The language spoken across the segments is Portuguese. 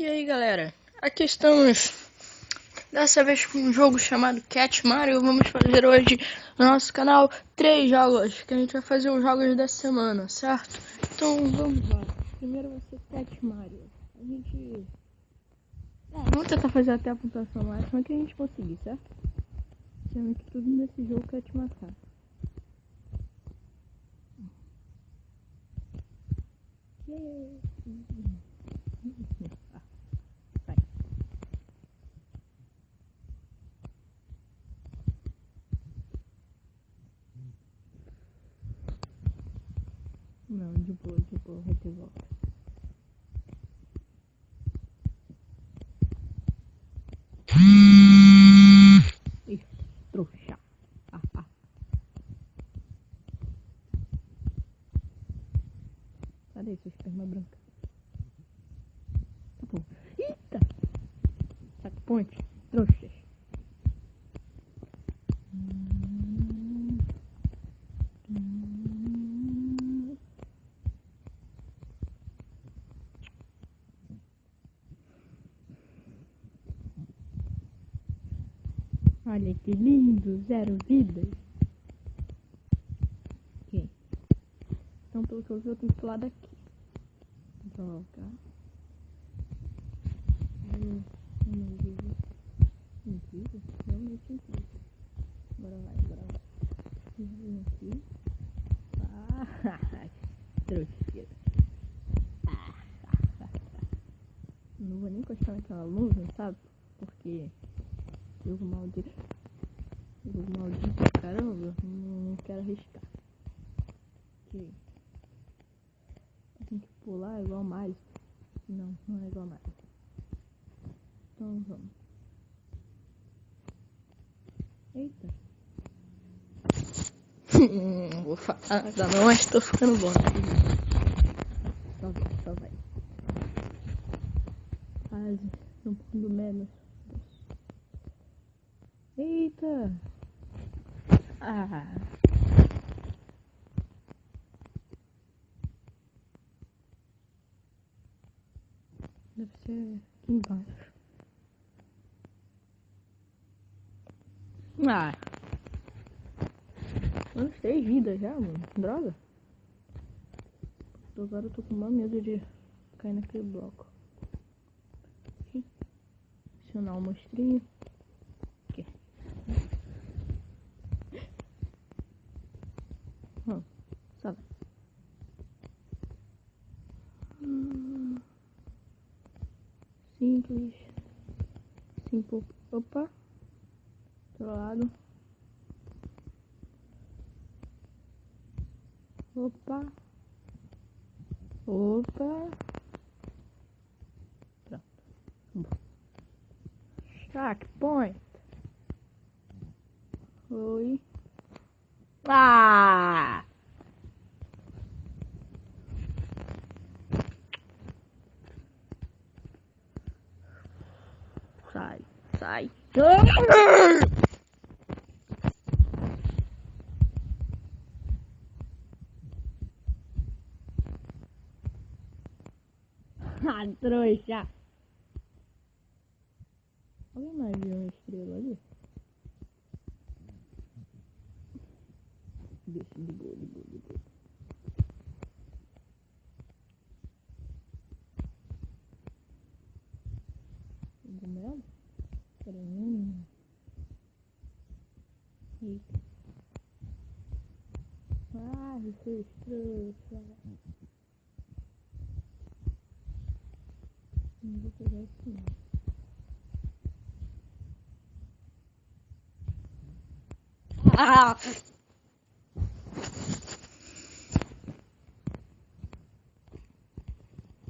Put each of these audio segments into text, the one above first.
E aí galera, aqui estamos dessa vez com um jogo chamado Cat Mario. Vamos fazer hoje no nosso canal 3 jogos, que a gente vai fazer os jogos dessa semana, certo? Então vamos lá, primeiro vai ser Cat Mario. A gente... vamos tentar fazer até a pontuação máxima que a gente conseguir, certo? Sendo que tudo nesse jogo quer te matar. Não, de boa, vai ter volta. Ih, trouxa. Cadê sua esperma branca? Tá bom. Eita! Saco ponte, trouxas. Olha que lindo, 0 vidas. Ok. Então pelo que eu vi eu tenho que pular daqui. Droga. Incrível? Realmente incrível. Bora lá. Vem aqui. Trouxa. Não vou nem encostar naquela nuvem, sabe? Porque jogo maldito. Caramba, não quero arriscar. Ok. Eu tenho que pular igual Mario. Não é igual Mario. Então vamos. Eita. Não vou falar nada não, mas tô ficando bom. Só vai. Quase. Um pouco menos. Eita. Deve ser aqui embaixo. Mano, 3 vidas já, mano. Droga. Agora eu tô com maior medo de cair naquele bloco. Aqui. Adicionar um monstrinho. Aqui. Só vai. Simples. Simple. Opa. Outro lado. Opa. Pronto. Checkpoint. Oi. Sai. Trouxa. Alguém mais viu uma estrela ali? Deixa de boa. Cogumelo? Peraí. Eita. Isso é trouxa. Não vou pegar isso não.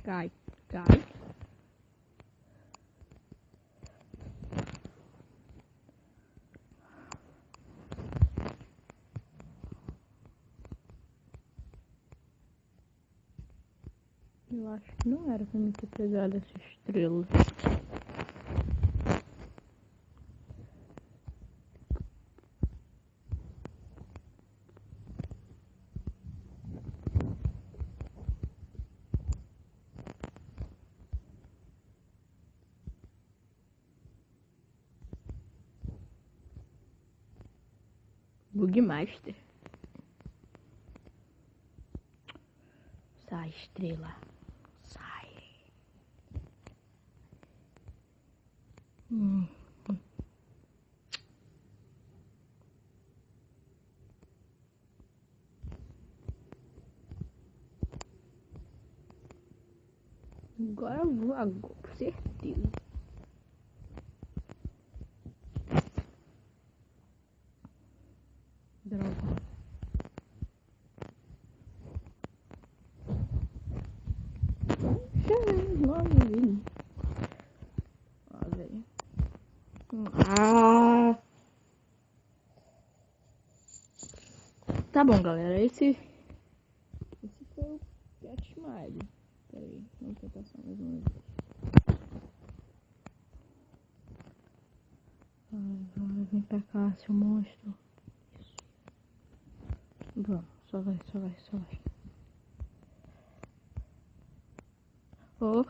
Cai. Eu acho que não era pra mim ter pegado essa estrela. Bugmaster. Sai, estrela. Sai. Agora eu vou, agora, com certeza. Droga. Tá bom, galera. Esse foi o Cat Mario. Peraí, vamos tentar só mais uma vez. Vem pra cá, seu monstro. Isso. Vamos, só vai. Oh.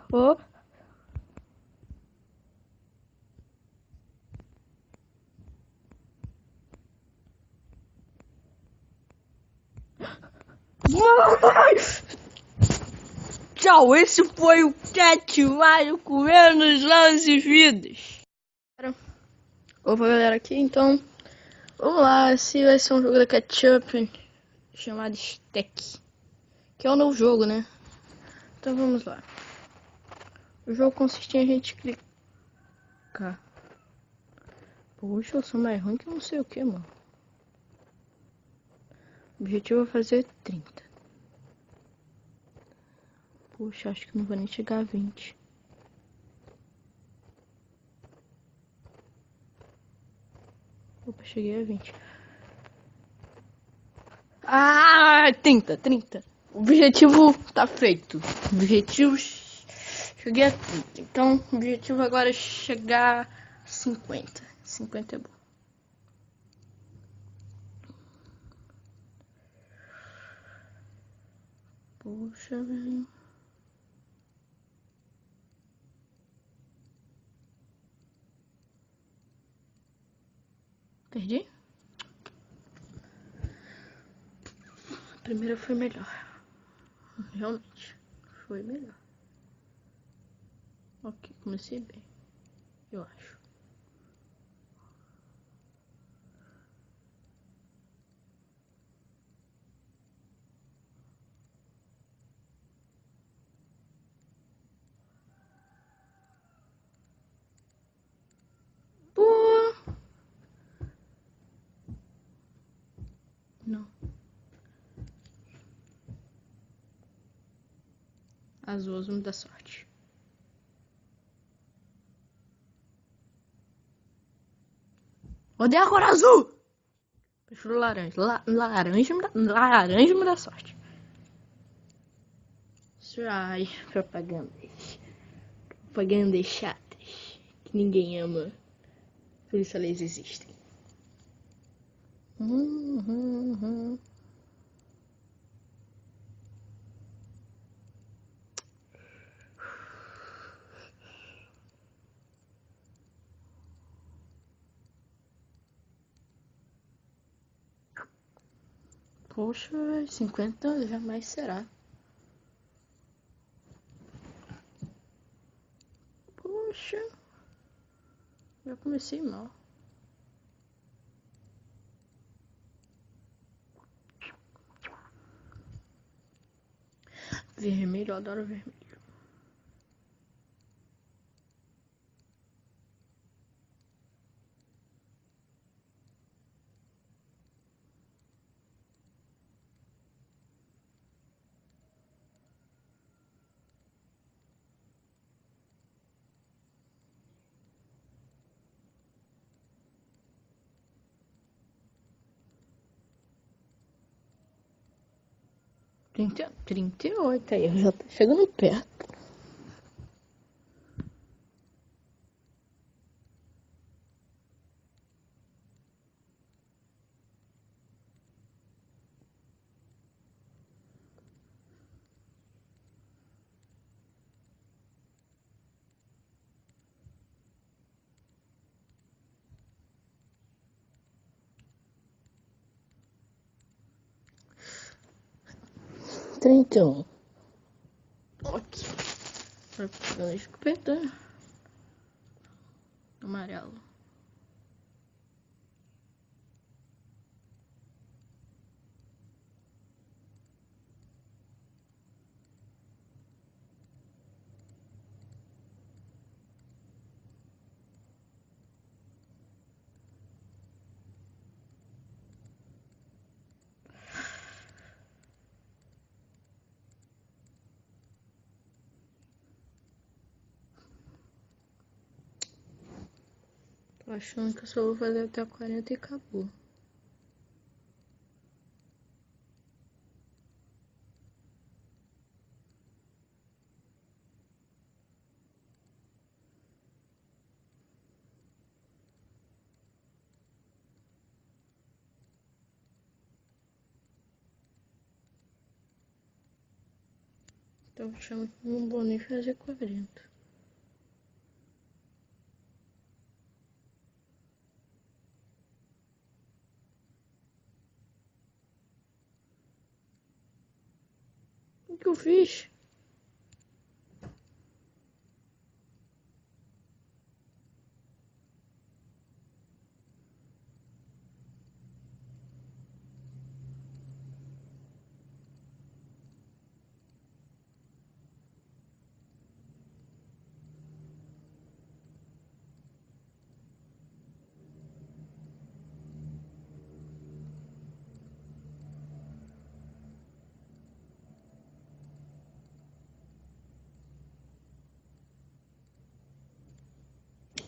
Tchau, esse foi o Cat Mario comendo os lances vidas. Opa, galera, aqui então. Vamos lá, esse vai ser um jogo da Ketchup chamado Stack, que é um novo jogo, né? Então vamos lá. O jogo consiste em a gente clicar. Poxa, eu sou mais ruim que não sei o que, mano. O objetivo é fazer 30. Poxa, acho que não vou nem chegar a 20. Opa, cheguei a 20. Ah, 30. O objetivo tá feito. Objetivos. Cheguei a 30. Então, o objetivo agora é chegar a 50. 50 é bom. Poxa, velho. Perdi? A primeira foi melhor. Realmente. Foi melhor. Ok, comecei bem. Eu acho. Pô! Não. Azul me dá sorte. Odeio a cor azul! Prefiro laranja. Laranja me dá sorte. Ai, propagandas chatas que ninguém ama. Por isso elas existem. Poxa, 50 jamais será. Poxa, já comecei mal. Vermelho, eu adoro vermelho. Trinta 38 aí, eu já tô chegando perto. 31. Ok. Vai pegando a escopeta. Amarelo. Tô achando que eu só vou fazer até 40 e acabou. Tô achando que não vou nem fazer 40. O que eu fiz?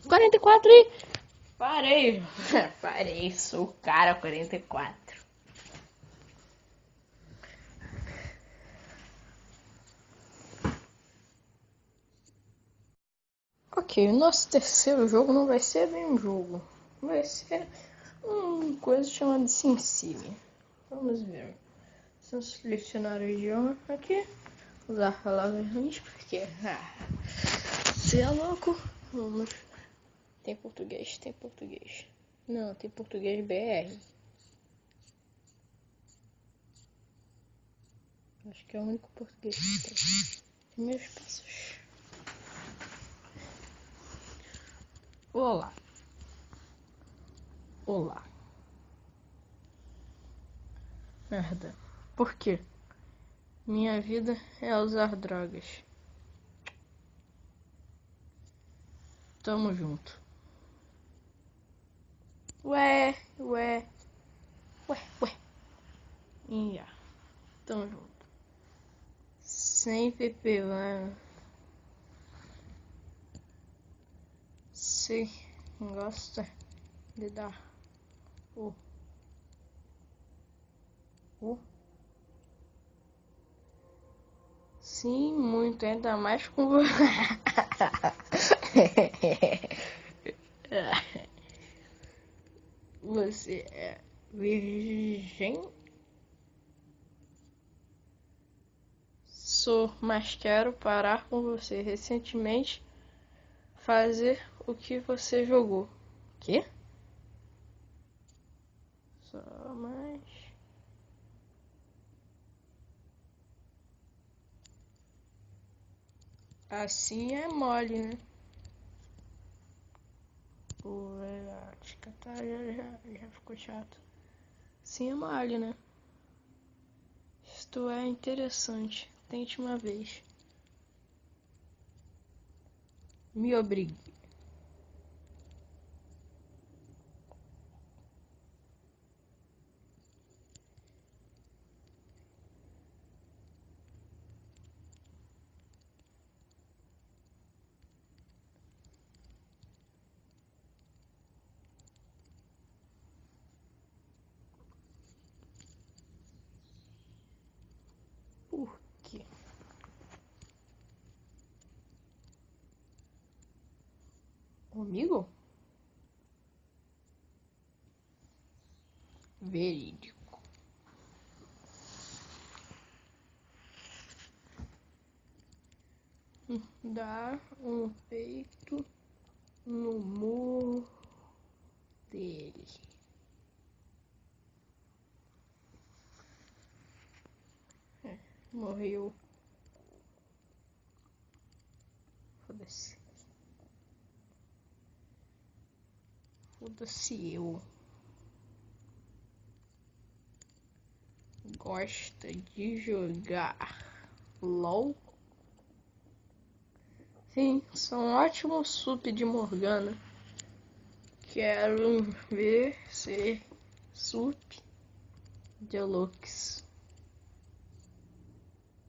Quarenta e quatro e... Parei. Parei, sou o cara 44. Ok, o nosso terceiro jogo não vai ser bem um jogo. Vai ser uma coisa chamada SimCity. Vamos ver. Vamos selecionar o idioma aqui. Usar palavras ruins porque... você é louco. Vamos... Tem português, tem português. Não, tem português BR. Acho que é o único português que tem. Primeiros passos. Olá. Olá. Merda. Por quê? Minha vida é usar drogas. Tamo junto. Ué. Ia. Tamo junto. Sempre pegando. Se gosta de dar o sim, muito, ainda mais com você é virgem? Sou, mas quero parar com você. Recentemente fazer o que você jogou. Quê? Só mais. Assim é mole, né? Pô, acho que tá, já ficou chato. Assim é mole, né? Isto é interessante. Tente uma vez. Me obrigue. Por quê? Comigo? Verídico. Dá um peito no morro dele. Foda-se. Foda-se eu. Gosta de jogar LOL? Sim, sou um ótimo sup de Morgana. Quero ver ser sup deluxe.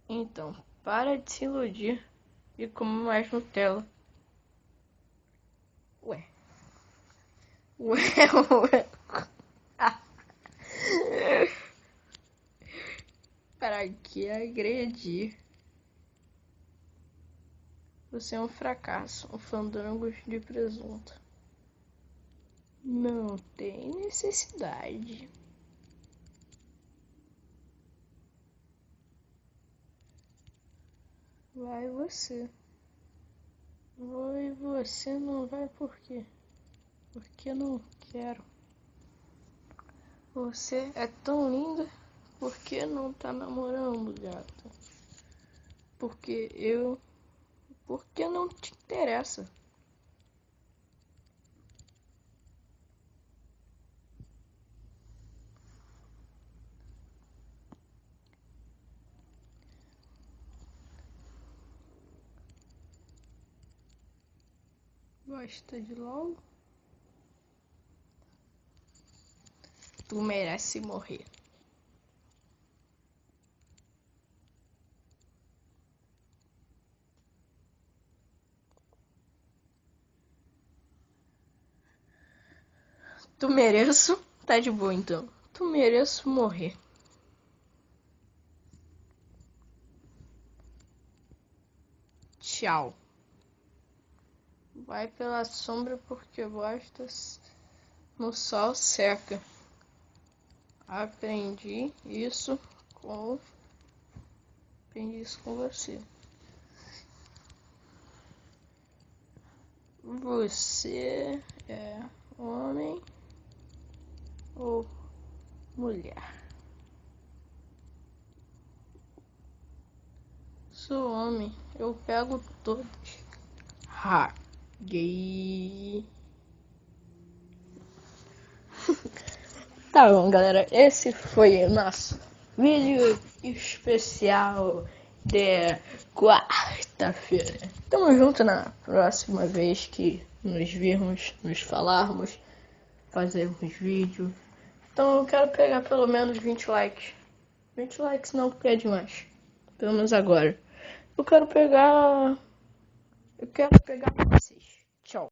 Então, para de se iludir e come mais Nutella. Ué. Para que agredir? Você é um fracasso, um fandango de presunto. Não tem necessidade. Vai você. Vai você, não vai por quê? Porque não quero. Você é tão linda, por que não tá namorando, gata? Porque não te interessa. Gosta de LOL? Tu merece morrer. Tu mereço? Tá de boa então. Tu mereço morrer. Tchau. Vai pela sombra porque gostas. No sol seca. Aprendi isso com você. Você é homem ou mulher? Sou homem, eu pego todos. Ha, gay. Tá bom, galera, esse foi o nosso vídeo especial de quarta-feira. Tamo junto na próxima vez que nos virmos, nos falarmos, fazermos vídeo. Então eu quero pegar pelo menos 20 likes. 20 likes não, porque é demais. Pelo menos agora. Eu quero pegar vocês.